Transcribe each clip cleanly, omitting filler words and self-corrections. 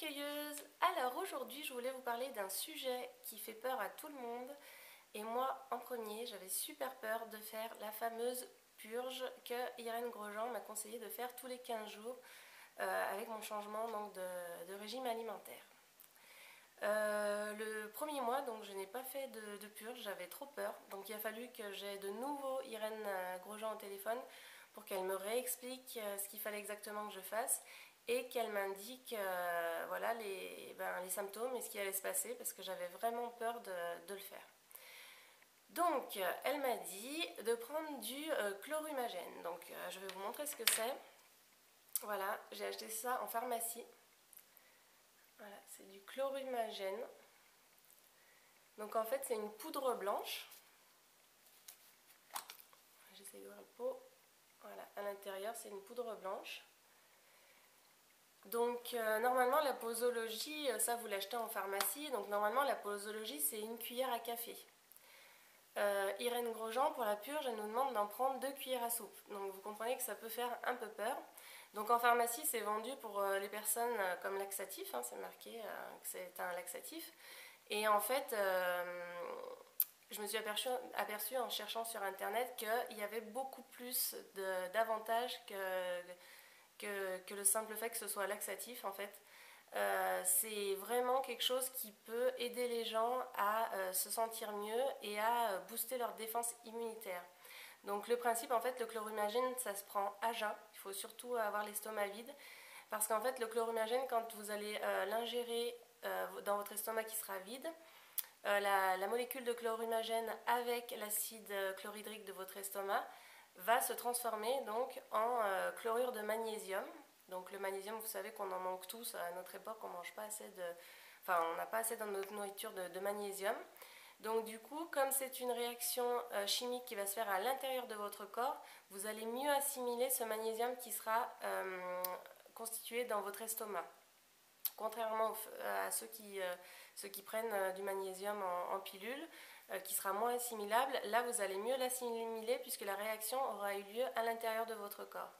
cueilleuse. Alors aujourd'hui je voulais vous parler d'un sujet qui fait peur à tout le monde et moi en premier j'avais super peur de faire la fameuse purge que Irène Grosjean m'a conseillé de faire tous les 15 jours avec mon changement donc, de régime alimentaire. Le premier mois donc je n'ai pas fait de purge, j'avais trop peur, donc il a fallu que j'aie de nouveau Irène Grosjean au téléphone pour qu'elle me réexplique ce qu'il fallait exactement que je fasse et qu'elle m'indique voilà, les symptômes et ce qui allait se passer parce que j'avais vraiment peur de le faire. Donc elle m'a dit de prendre du chlorhumagène, donc je vais vous montrer ce que c'est. Voilà, j'ai acheté ça en pharmacie. Voilà, c'est du chlorhumagène. Donc en fait c'est une poudre blanche. J'essaie d'ouvrir le pot. Voilà, à l'intérieur c'est une poudre blanche. Donc normalement la posologie, ça vous l'achetez en pharmacie, donc normalement la posologie c'est une cuillère à café. Irène Grosjean pour la purge elle nous demande d'en prendre 2 cuillères à soupe, donc vous comprenez que ça peut faire un peu peur. Donc en pharmacie c'est vendu pour les personnes comme laxatif, hein, c'est marqué que c'est un laxatif. Et en fait je me suis aperçue en cherchant sur internet qu'il y avait beaucoup plus d'avantages que le simple fait que ce soit laxatif en fait. C'est vraiment quelque chose qui peut aider les gens à se sentir mieux et à booster leur défense immunitaire. Donc le principe en fait, le chlorhumagène ça se prend à jeun, il faut surtout avoir l'estomac vide parce qu'en fait le chlorhumagène quand vous allez l'ingérer dans votre estomac qui sera vide, la molécule de chlorhumagène avec l'acide chlorhydrique de votre estomac va se transformer donc en chlorure de magnésium. Donc le magnésium, vous savez qu'on en manque tous à notre époque, on mange pas assez on n'a pas assez dans notre nourriture de magnésium. Donc du coup, comme c'est une réaction chimique qui va se faire à l'intérieur de votre corps, vous allez mieux assimiler ce magnésium qui sera constitué dans votre estomac. Contrairement à ceux qui prennent du magnésium en pilule, qui sera moins assimilable, là vous allez mieux l'assimiler puisque la réaction aura eu lieu à l'intérieur de votre corps.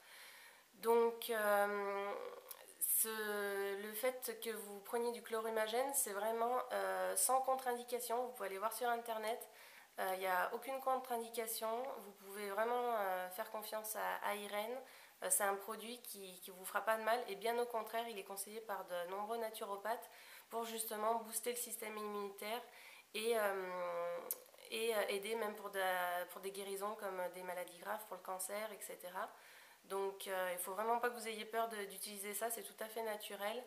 Donc le fait que vous preniez du chlorhumagène, c'est vraiment sans contre-indication. Vous pouvez aller voir sur internet, il n'y a aucune contre-indication. Vous pouvez vraiment faire confiance à Irène. C'est un produit qui ne vous fera pas de mal et bien au contraire, il est conseillé par de nombreux naturopathes pour justement booster le système immunitaire et aider même pour des guérisons comme des maladies graves, pour le cancer, etc. Donc il ne faut vraiment pas que vous ayez peur d'utiliser ça, c'est tout à fait naturel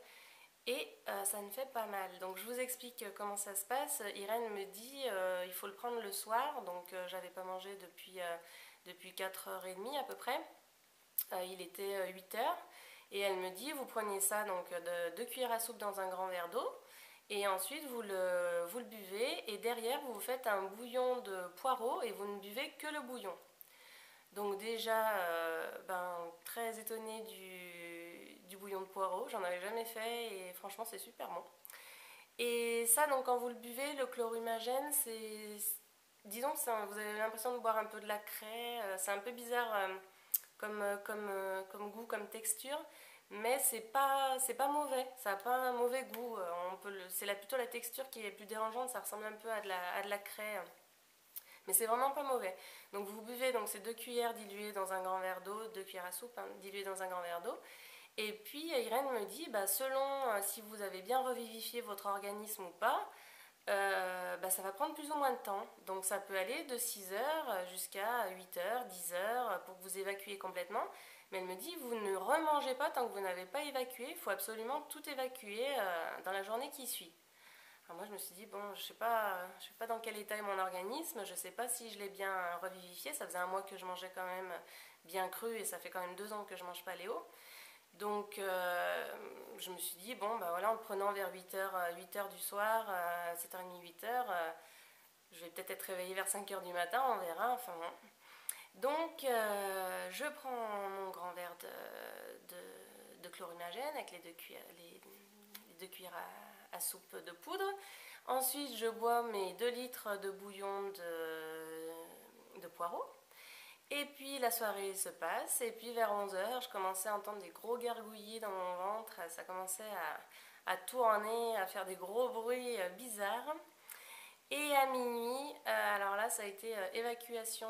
et ça ne fait pas mal. Donc je vous explique comment ça se passe. Irène me dit il faut le prendre le soir, donc j'avais pas mangé depuis 4h30 à peu près. Il était 8h et elle me dit vous prenez ça donc de 2 cuillères à soupe dans un grand verre d'eau et ensuite vous le buvez et derrière vous faites un bouillon de poireaux et vous ne buvez que le bouillon. Donc déjà très étonnée du bouillon de poireaux, j'en avais jamais fait et franchement c'est super bon. Et ça donc quand vous le buvez, le chlorhumagène disons que vous avez l'impression de boire un peu de la craie, c'est un peu bizarre comme goût, comme texture, mais c'est pas mauvais, ça n'a pas un mauvais goût, c'est plutôt la texture qui est plus dérangeante, ça ressemble un peu à de la craie, mais c'est vraiment pas mauvais. Donc vous buvez donc ces 2 cuillères diluées dans un grand verre d'eau, 2 cuillères à soupe diluées dans un grand verre d'eau, et puis Irène me dit selon si vous avez bien revivifié votre organisme ou pas, ça va prendre plus ou moins de temps. Donc ça peut aller de 6h jusqu'à 8h, 10h pour que vous évacuez complètement. Mais elle me dit vous ne remangez pas tant que vous n'avez pas évacué, il faut absolument tout évacuer dans la journée qui suit. Alors moi je me suis dit bon je sais pas dans quel état est mon organisme, je sais pas si je l'ai bien revivifié, ça faisait un mois que je mangeais quand même bien cru et ça fait quand même 2 ans que je mange paléo. Donc je me suis dit, bon, voilà, en le prenant vers 8h du soir, 7h30, 8h, je vais peut-être être réveillée vers 5h du matin, on verra, enfin bon. Donc je prends mon grand verre de chlorhumagène avec les 2 cuillères à soupe de poudre. Ensuite, je bois mes 2 litres de bouillon de poireaux. Et puis la soirée se passe et puis vers 11h je commençais à entendre des gros gargouillis dans mon ventre, ça commençait à tourner, à faire des gros bruits bizarres. Et à minuit, alors là ça a été évacuation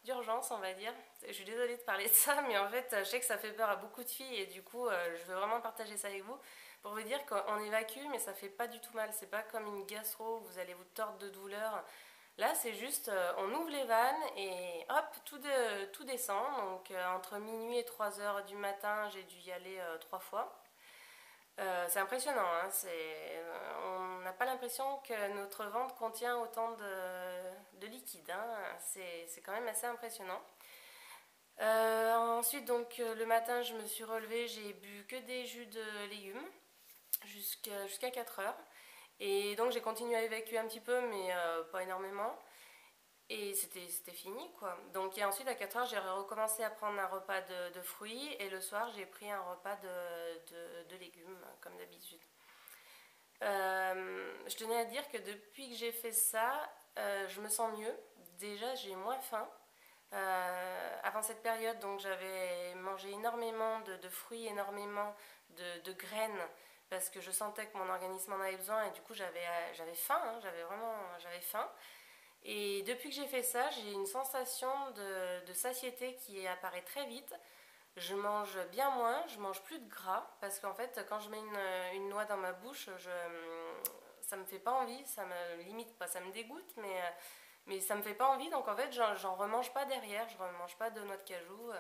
d'urgence on va dire. Je suis désolée de parler de ça, mais en fait je sais que ça fait peur à beaucoup de filles et du coup je veux vraiment partager ça avec vous pour vous dire qu'on évacue mais ça fait pas du tout mal. C'est pas comme une gastro où vous allez vous tordre de douleur. Là c'est juste on ouvre les vannes et hop tout descend. Donc entre minuit et 3 heures du matin j'ai dû y aller 3 fois. C'est impressionnant, hein, on n'a pas l'impression que notre ventre contient autant de liquide, hein, c'est quand même assez impressionnant. Ensuite, donc, le matin, je me suis relevée, j'ai bu que des jus de légumes jusqu'à 4 heures. Et donc j'ai continué à évacuer un petit peu, mais pas énormément. Et c'était fini quoi. Donc et ensuite à 4 heures j'ai recommencé à prendre un repas de fruits et le soir j'ai pris un repas de légumes comme d'habitude. Je tenais à dire que depuis que j'ai fait ça, je me sens mieux. Déjà j'ai moins faim. Avant cette période donc j'avais mangé énormément de fruits, énormément de graines parce que je sentais que mon organisme en avait besoin et du coup j'avais faim, hein, j'avais faim. Et depuis que j'ai fait ça, j'ai une sensation de satiété qui apparaît très vite. Je mange bien moins, je mange plus de gras parce qu'en fait, quand je mets une noix dans ma bouche, ça me fait pas envie, ça me limite pas, ça me dégoûte, mais ça me fait pas envie. Donc en fait, j'en remange pas derrière, je remange pas de noix de cajou.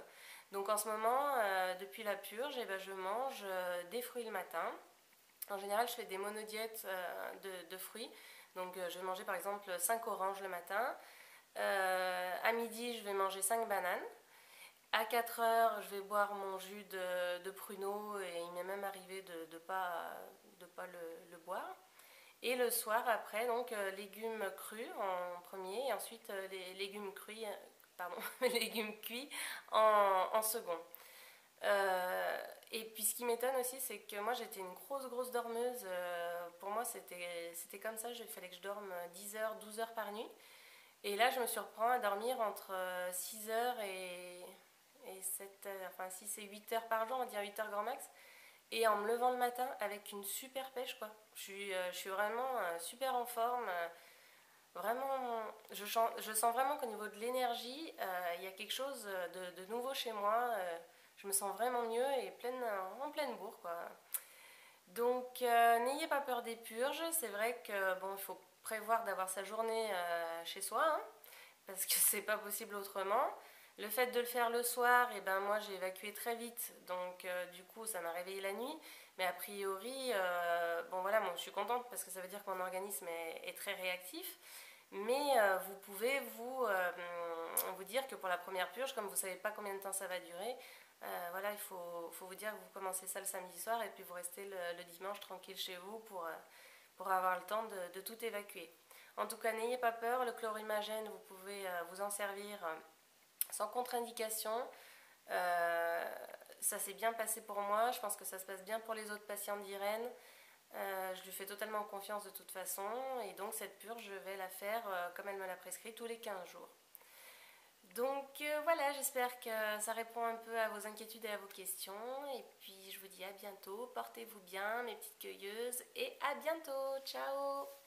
Donc en ce moment, depuis la purge, eh ben, je mange des fruits le matin. En général, je fais des monodiètes de fruits. Donc je vais manger par exemple 5 oranges le matin. À midi, je vais manger 5 bananes. À 4 heures, je vais boire mon jus de pruneau et il m'est même arrivé de ne pas le boire. Et le soir, après, donc légumes crus en premier et ensuite les légumes cuits, pardon, légumes cuits en second. Et puis ce qui m'étonne aussi, c'est que moi j'étais une grosse dormeuse. Pour moi c'était comme ça, il fallait que je dorme 10 heures, 12 heures par nuit. Et là je me surprends à dormir entre 6 heures et 7 heures, enfin 6 et 8 heures par jour, on va dire 8 heures grand max. Et en me levant le matin avec une super pêche quoi. Je suis vraiment super en forme. Vraiment, je sens vraiment qu'au niveau de l'énergie, il y a quelque chose de nouveau chez moi. Je me sens vraiment mieux et en pleine bourre, quoi. Donc, n'ayez pas peur des purges. C'est vrai que bon, il faut prévoir d'avoir sa journée chez soi, hein, parce que c'est pas possible autrement. Le fait de le faire le soir, et ben moi j'ai évacué très vite, donc du coup ça m'a réveillé la nuit. Mais a priori, bon voilà, moi je suis contente parce que ça veut dire que mon organisme est très réactif. Mais vous pouvez vous dire que pour la première purge, comme vous ne savez pas combien de temps ça va durer, voilà, il faut vous dire que vous commencez ça le samedi soir et puis vous restez le dimanche tranquille chez vous pour avoir le temps de tout évacuer. En tout cas, n'ayez pas peur, le chlorimagène, vous pouvez vous en servir sans contre-indication. Ça s'est bien passé pour moi, je pense que ça se passe bien pour les autres patients d'Irène. Je lui fais totalement confiance de toute façon et donc cette purge je vais la faire comme elle me l'a prescrit tous les 15 jours. Donc voilà, j'espère que ça répond un peu à vos inquiétudes et à vos questions et puis je vous dis à bientôt, portez-vous bien mes petites cueilleuses et à bientôt, ciao.